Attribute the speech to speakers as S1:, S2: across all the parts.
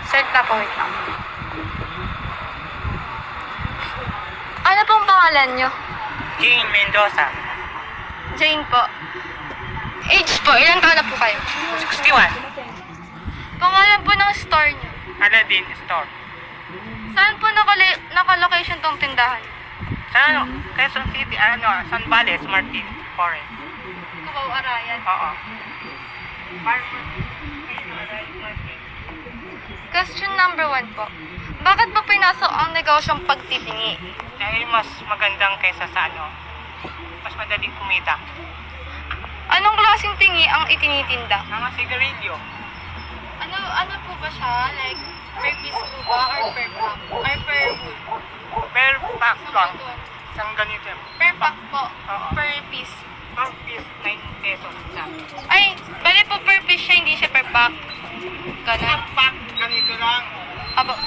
S1: Set na po, wait lang. Ano pong pangalan nyo?
S2: Jane Mendoza,
S1: Jane po. Age po, ilang taon na po kayo?
S2: 61,
S1: Pangalan po ng store nyo.
S2: Aladdin Store.
S1: Saan po naka-location tong tindahan?
S2: Sa Quezon City, San Vales, Martin, Forest.
S1: Cubao, Arayan.
S2: Oo.
S1: Question number 1 po. Bakit po pinasok ang negosyong pagtitingi?
S2: Dahil mas magandang kaysa sa mas madaling kumita.
S1: Anong klaseng tingi ang itinitinda?
S2: Mga sigarilyo,
S1: Ano po ba siya? Like, per piece po ba? Or per pack? Or per wood?
S2: per pack lang.
S1: Sa
S2: Isang ganito.
S1: per pack po.
S2: Oo.
S1: Per piece.
S2: Per piece, 9 pesos isa.
S1: Ay, bali po per piece siya, hindi siya per pack.
S2: Per
S1: Ganun.
S2: pack, ganito lang.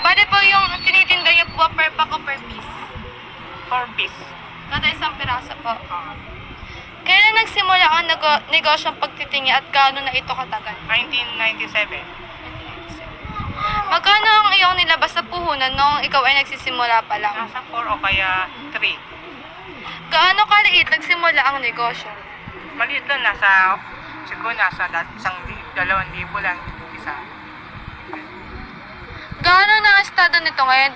S1: Bali po yung tinitinda niyo po per pack o per piece?
S2: Per piece.
S1: Kada isang piraso po.
S2: Oo.
S1: Kailan nagsimula ang negosyong pagtitingi at gaano na ito katagal?
S2: 1997.
S1: Magkano ang iyong nilabas sa puhunan noong ikaw ay nagsisimula pa lang?
S2: Nasa 4 o kaya 3.
S1: Gaano kaliit nagsimula ang negosyo?
S2: Maliit lang, siguro nasa 2,000 lang isa.
S1: Gaano na ang estado nito ngayon?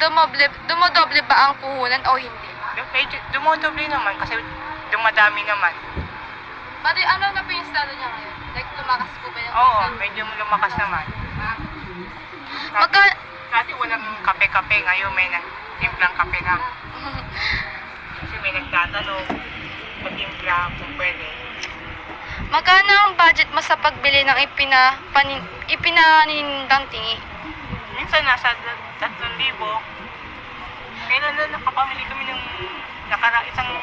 S1: Dumodoble ba ang puhunan o hindi?
S2: Medyo dumodoble naman kasi dumadami naman.
S1: Pati ano na po yung estado niya ngayon? Like, lumakas po ba yung
S2: Oo, medyo lumakas naman. Dati walang kape-kape, ngayon may nagtimplang kape na. Kasi may nagtatanong, patimpla kung pwede.
S1: Magkano ang budget mo sa pagbili ng ipinanindang tingi?
S2: Minsan nasa 3,000. Kailan na nakapamili kami ng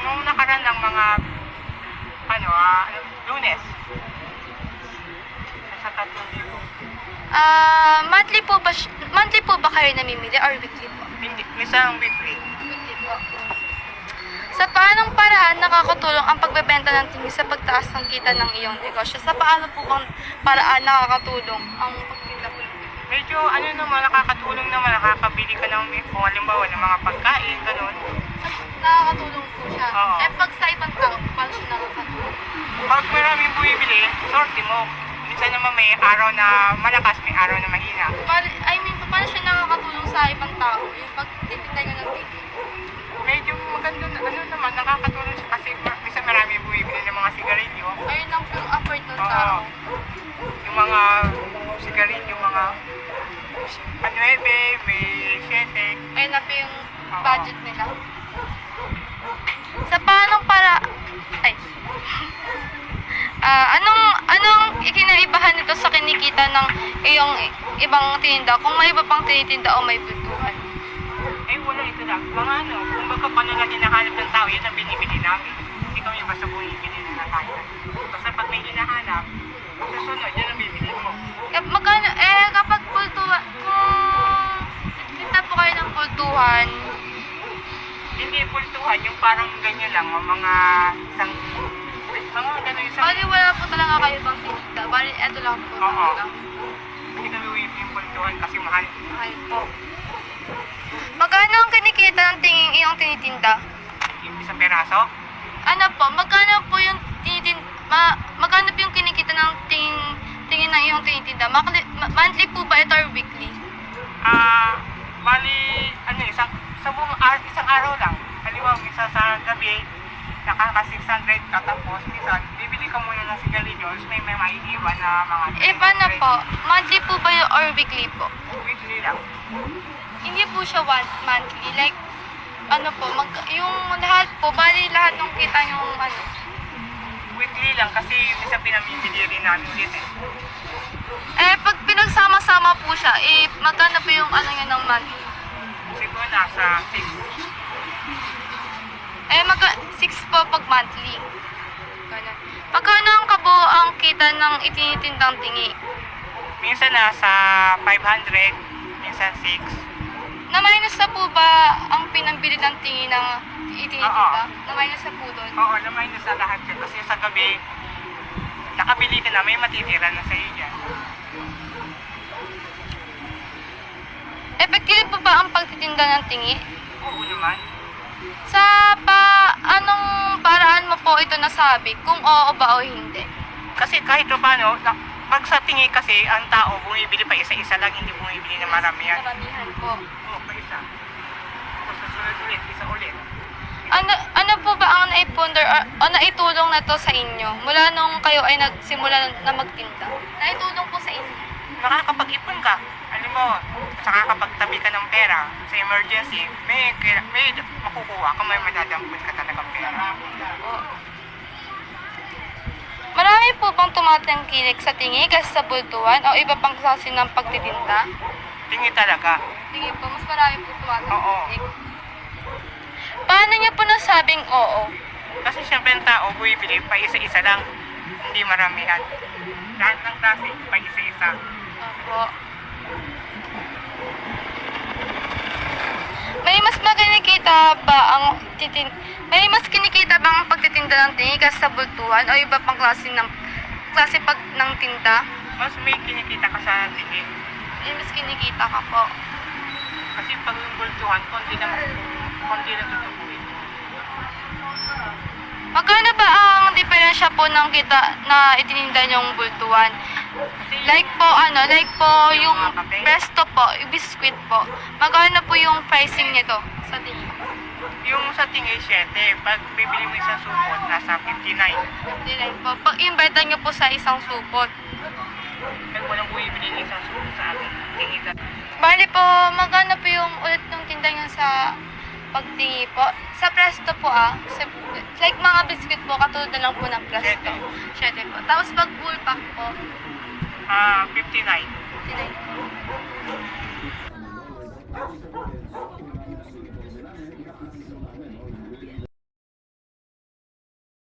S2: nung nakaraan ng mga Lunes. Nasa 3,000.
S1: Monthly po ba kayo namimili or weekly po?
S2: Hindi, minsan weekly.
S1: Weekly po. Sa paanong paraan nakakatulong ang pagbebenta ng tingi sa pagtaas ng kita ng iyong negosyo? Sa paano po ang paraan nakakatulong ang pagtinda po ng tingi?
S2: Medyo nakakatulong naman, nakakabili ka ng kung halimbawa ng mga pagkain, ganun.
S1: Nakakatulong po siya.
S2: Oo.
S1: Eh pag sa ibang tao, paano siya nakakatulong?
S2: Pag maraming bumibili, sorte mo. Minsan naman may araw na malakas, may araw na mahina.
S1: Paano siya nakakatulong sa ibang tao? Yung pagtitinda niya ng tingi?
S2: Medyo maganda naman, nakakatulong siya kasi minsan marami bumibili ng mga sigarilyo.
S1: Ayun lang po yung afford ng
S2: Oo.
S1: tao.
S2: Yung mga sigarilyo, mga 9, may 7.
S1: Ayun na po yung budget nila. Sa paanong anong ikinaibahan nito sa kinikita ng iyong ibang tinda kung may iba pang tinitinda o may pintuan?
S2: Wala ito lang. Mga kumbaga paano na hinahanap ng tao, yun ang binibili namin. Hindi kami basta bumibili na nakain. Basta pag may hinahanap, susunod, yun ang bibili mo.
S1: Kapag pultuhan, kung tinda po kayo ng pultuhan,
S2: Hindi pultuhan, yung parang ganyan lang, mga gano'n isang...
S1: bali wala po talaga kayo bang tininda. Bali, eto lang po.
S2: Oo.
S1: Talaga.
S2: Hindi kami bumibili yung pultuhan kasi mahal.
S1: Mahal po. Magkano ang kinikita ng tinging iyong tinitinda?
S2: Yung isang peraso,
S1: Ano po? Magkano po yung magkano po yung kinikita ng tingin ng iyong tinitinda? Monthly po ba ito or weekly?
S2: bali, isang araw lang. Halimbawa, minsan sa gabi, nakaka-600 katapos. Minsan, bibili ka muna ng sigarilyos, may maiiwan na mga...
S1: Paano po? Monthly po ba yun or weekly po?
S2: Weekly lang.
S1: Hindi po siya monthly. Like, yung lahat po, bali lahat ng kita yung
S2: Weekly lang kasi minsan pinamimili rin namin ulit eh.
S1: pag pinagsama-sama po siya, magkano po yung niya ng monthly?
S2: Siguro nasa 6.
S1: 6 po pag monthly. Ganun. Magkano ang kabuoang kita ng itinitindang tingi?
S2: Minsan nasa 500, minsan 6.
S1: Na-minus na po ba ang pinambili ng tingi ng Itinitita? Na minus na po doon?
S2: Oo, na minus sa lahat yan. Kasi sa gabi, nakabili ka na, may matitira na sa iyo dyan.
S1: Effective po ba ang pagtitinda ng tingi?
S2: Oo naman.
S1: Sa anong paraan mo po ito nasabi? Kung oo ba o hindi?
S2: Kasi kahit pa paano, pag sa tingi kasi, ang tao bumibili pa isa-isa lang, hindi bumibili na maramihan.
S1: Maramihan po.
S2: Oo, pa isa. Tapos susunod ulit, isa ulit.
S1: Ano po ba ang naiponder o naitulong na to sa inyo? Mula nung kayo ay nagsimula na magtinda? Naitulong po sa inyo?
S2: Nakakapag-ipon ka. Alam mo, saka kapag tabi ka ng pera sa emergency, may makukuha ka, may madadampot ka talagang pera.
S1: Oo. Marami po bang tumatangkilik sa tingi kasi sa bultuhan o iba pang klase ng pagtitinda?
S2: Tingi talaga.
S1: Tingi po, mas marami po tumatangkilik. Paano niya po nasabing oo?
S2: Kasi siyempre ang tao, bumibili pa isa-isa lang, hindi maramihan. Lahat ng klase, pa isa-isa.
S1: Opo. May mas kinikita ba ang pagtitinda ng tingi kasi sa bultuhan o iba pang klase ng tinda?
S2: Mas may kinikita ka sa tingi.
S1: May mas kinikita ka po.
S2: Kasi pag yung bultuhan, konti lang tutubuin.
S1: Magkano ba ang diferensya po ng kita na itininda niyong bultuhan? Like po yung presto po, yung biscuit po. Magkano po yung pricing nito sa tingi?
S2: Yung sa tingi, 7. Pag bibili mo isang supot, nasa 59.
S1: 59 po. Pag inventa niyo po sa isang supot.
S2: Pag walang bumibili ng isang supot sa atin, tingi na.
S1: Bali po, magkano po yung ulit ng tinda niyo sa pagtingi po? Sa presto po like mga biscuit po, katulad na lang po ng presto. 7 po. Tapos pag full pack po,
S2: 59.
S1: 59 po.